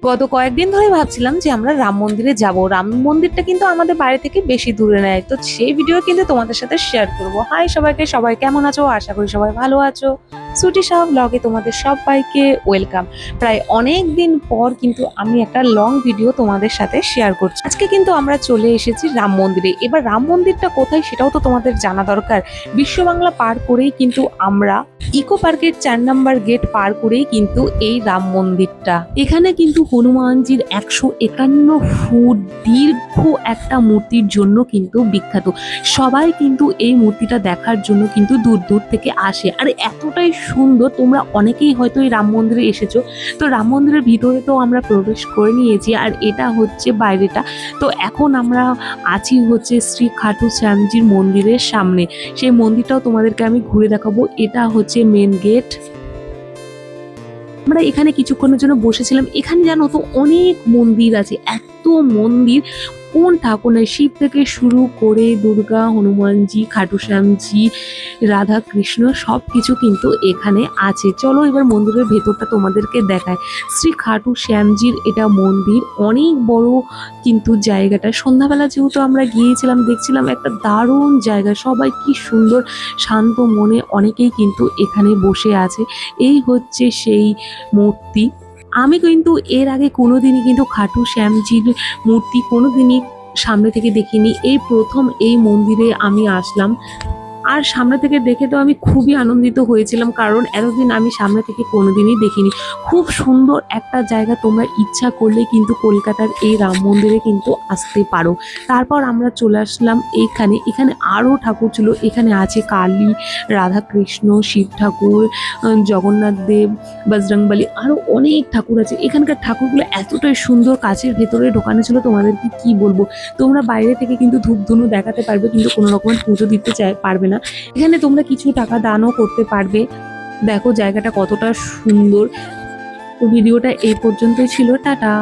গত কয়েকদিন ধরে ভাবছিলাম যে আমরা রাম মন্দিরে যাব। রাম মন্দিরটা কিন্তু আমাদের বাড়ি থেকে বেশি দূরে নেয়, তো সেই ভিডিও কিন্তু তোমাদের সাথে শেয়ার করব। হাই সবাইকে, সবাই কেমন আছো? আশা করি সবাই ভালো আছো। সুটি সাহা ব্লগে তোমাদের সবাইকে ওয়েলকাম। প্রায় অনেক দিন পর কিন্তু আমি একটা লং ভিডিও তোমাদের সাথে শেয়ার করছি। আজকে কিন্তু আমরা চলে এসেছি রাম মন্দিরে। এবার রাম মন্দিরটা কোথায় সেটাও তো তোমাদের জানা দরকার। বিশ্ব বাংলা পার করেই কিন্তু আমরা ইকো পার্কের 4 নম্বর গেট পার করেই কিন্তু এই রাম মন্দিরটা। এখানে কিন্তু হনুমানজির 151 ফুট দীর্ঘ একটা মূর্তির জন্য কিন্তু বিখ্যাত। সবাই কিন্তু এই মূর্তিটা দেখার জন্য কিন্তু দূর দূর থেকে আসে। আর এতটাই সুন্দর, তোমরা অনেকেই হয়তো এই রাম মন্দিরে এসেছো। তো রাম মন্দিরের ভিতরে তো আমরা প্রবেশ করে নিয়েছি, আর এটা হচ্ছে বাইরেটা। তো এখন আমরা আছি হচ্ছে শ্রী খাটু শ্যামজির মন্দিরের সামনে। সেই মন্দিরটাও তোমাদেরকে আমি ঘুরে দেখাবো। এটা হচ্ছে মেন গেট। আমরা এখানে কিছুক্ষণের জন্য বসেছিলাম। এখানে জানো তো অনেক মন্দির আছে, এত মন্দির। কোন ঠাকুর নাই, শিব থেকে শুরু করে দুর্গা, হনুমানজি, খাটু শ্যামজি, রাধা কৃষ্ণ সব কিছু কিন্তু এখানে আছে। চলো এবার মন্দিরের ভেতরটা তোমাদেরকে দেখায়। শ্রী খাটু শ্যামজির এটা মন্দির, অনেক বড় কিন্তু জায়গাটা। সন্ধ্যাবেলা যেহেতু আমরা গিয়েছিলাম, দেখছিলাম একটা দারুণ জায়গা। সবাই কি সুন্দর শান্ত মনে অনেকেই কিন্তু এখানে বসে আছে। এই হচ্ছে সেই মূর্তি। আমি কিন্তু এর আগে কোনোদিনই কিন্তু খাটু শ্যামজির মূর্তি কোনোদিনই সামনে থেকে দেখিনি। এই প্রথম এই মন্দিরে আমি আসলাম, আর সামনে থেকে দেখে তো আমি খুবই আনন্দিত হয়েছিলাম, কারণ এতদিন আমি সামনে থেকে কোনোদিনই দেখিনি। খুব সুন্দর একটা জায়গা। তোমরা ইচ্ছা করলে কিন্তু কলকাতার এই রাম মন্দিরে কিন্তু আসতে পারো। তারপর আমরা চলে আসলাম এইখানে। এখানে আরও ঠাকুর ছিল। এখানে আছে কালী, রাধা কৃষ্ণ, শিব ঠাকুর, জগন্নাথ দেব, বজরংবলী, আরও অনেক ঠাকুর আছে। এখানকার ঠাকুরগুলো এতটাই সুন্দর, কাছের ভেতরে ঢোকানো ছিল, তোমাদেরকে কি বলবো। তোমরা বাইরে থেকে কিন্তু ধূপধুনো দেখাতে পারবে, কিন্তু কোনো রকমের পুজো দিতে পারবে না। এখানে তোমরা কিছু টাকা দানও করতে পারবে। দেখো জায়গাটা কতটা সুন্দর। তো ভিডিওটা এই পর্যন্তই ছিল। টাটা।